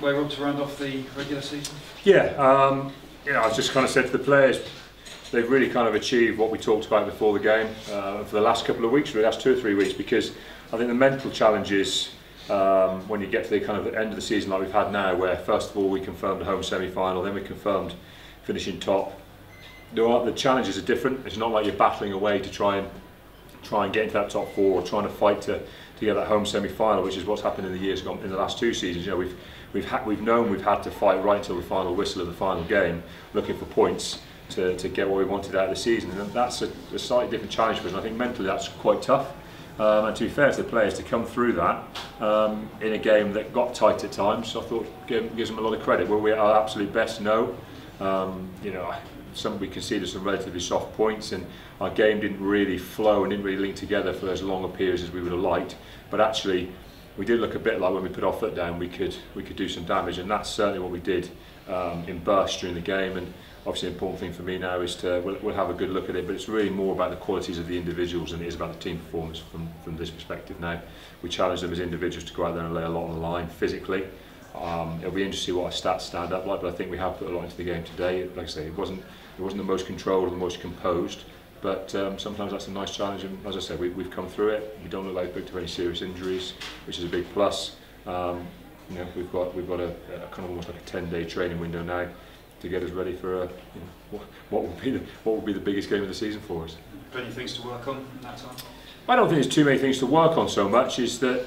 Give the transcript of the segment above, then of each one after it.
way, Rob, to round off the regular season? Yeah, I've just kind of said to the players, they've really kind of achieved what we talked about before the game for the last couple of weeks, really, last 2 or 3 weeks, because I think the mental challenges when you get to the kind of end of the season like we've had now, where first of all we confirmed a home semi-final, then we confirmed finishing top. The challenges are different. It's not like you're battling away to try and get into that top 4 or trying to fight to get that home semi-final, which is what's happened in the years gone in the last 2 seasons. You know, we've known we've had to fight right until the final whistle of the final game, looking for points to get what we wanted out of the season, and that's a slightly different challenge for us. And I think mentally that's quite tough. And to be fair to the players, to come through that in a game that got tight at times, I thought gives them a lot of credit. Were we at our absolute best? No. You know, we conceded some relatively soft points, and our game didn't really flow and didn't really link together for as long a periods as we would have liked. But actually, we did look a bit like when we put our foot down, we could do some damage, and that's certainly what we did in bursts during the game. And obviously, the important thing for me now is we'll have a good look at it, but it's really more about the qualities of the individuals than it is about the team performance from this perspective. Now, we challenge them as individuals to go out there and lay a lot on the line physically. It'll be interesting to see what our stats stand up like, but I think we have put a lot into the game today. Like I say, it wasn't the most controlled or the most composed, but sometimes that's a nice challenge, and as I said, we've come through it. We don't look like we've picked up any serious injuries, which is a big plus. You know, we've got a kind of almost like a 10-day training window now to get us ready for what will be the biggest game of the season for us. Plenty of things to work on in that time? I don't think there's too many things to work on so much. Is that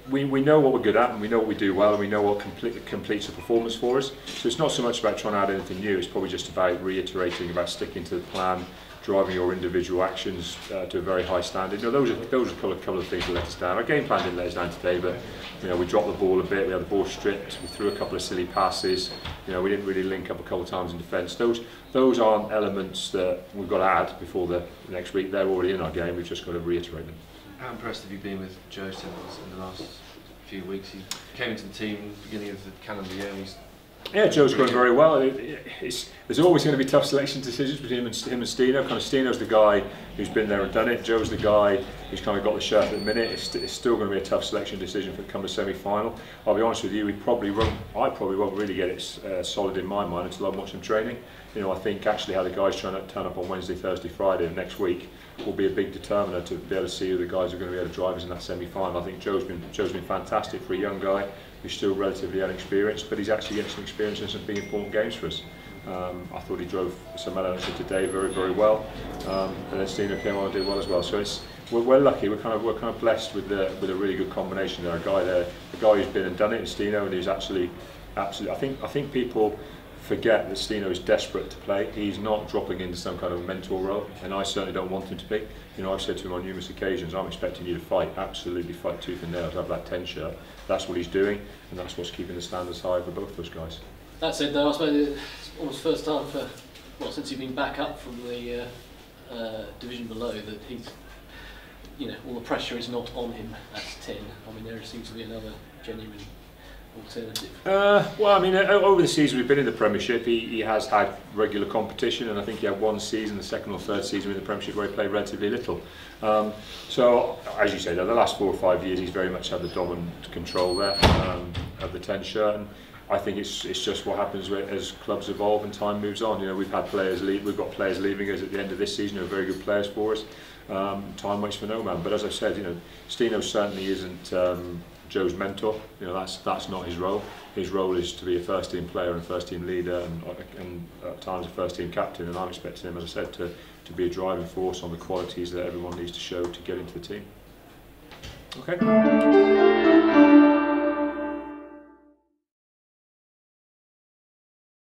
we know what we're good at, and we know what we do well, and we know what completes a performance for us. So it's not so much about trying to add anything new, it's probably just about reiterating, about sticking to the plan, driving your individual actions to a very high standard. You know, those are a couple of things that let us down. Our game plan didn't let us down today, but you know, we dropped the ball a bit, we had the ball stripped, we threw a couple of silly passes, you know, we didn't really link up a couple of times in defence. Those aren't elements that we've got to add before the next week. They're already in our game, we've just got to reiterate them. How impressed have you been with Joe Simmons in the last few weeks? He came into the team at the beginning of the calendar year, and he's Joe's going very well. There's always going to be tough selection decisions between him and Stino. Kind of Stino's the guy who's been there and done it. Joe's the guy who's kind of got the shirt at the minute. It's still going to be a tough selection decision for it come to semi-final. I'll be honest with you, I probably won't really get it solid in my mind until I watch them training. You know, I think actually how the guys trying to turn up on Wednesday, Thursday, Friday of next week will be a big determiner to be able to see who the guys are going to be able to drive us in that semi-final. I think Joe's been fantastic for a young guy who's still relatively inexperienced, but he's actually getting some experience in some big important games for us. I thought he drove some elements of today very, very well, and then Stino came on and did well as well. So we're lucky. We're kind of blessed with a really good combination there. A guy who's been and done it, in Stino, and who's absolutely. I think people forget that Stino is desperate to play. He's not dropping into some kind of mentor role, and I certainly don't want him to be. You know, I've said to him on numerous occasions, I'm expecting you to fight, absolutely fight tooth and nail to have that 10 shirt. That's what he's doing, and that's what's keeping the standards high for both those guys. That's it though, I suppose it's almost first time for, since you've been back up from the division below, that he's, you know, all the pressure is not on him at 10. I mean, there seems to be another genuine alternative. Well, I mean, over the season we've been in the Premiership, he has had regular competition, and I think he had one season, the second or third season in the Premiership, where he played relatively little. So, as you say, the last 4 or 5 years he's very much had the dominant control there of the 10 shirt, and I think it's just what happens as clubs evolve and time moves on. You know, we've got players leaving us at the end of this season who are very good players for us. Time waits for no man, but as I said, you know, Stino certainly isn't Joe's mentor. You know, that's not his role. His role is to be a first team player and first team leader, and at times a first team captain, and I'm expecting him, as I said, to be a driving force on the qualities that everyone needs to show to get into the team. Okay.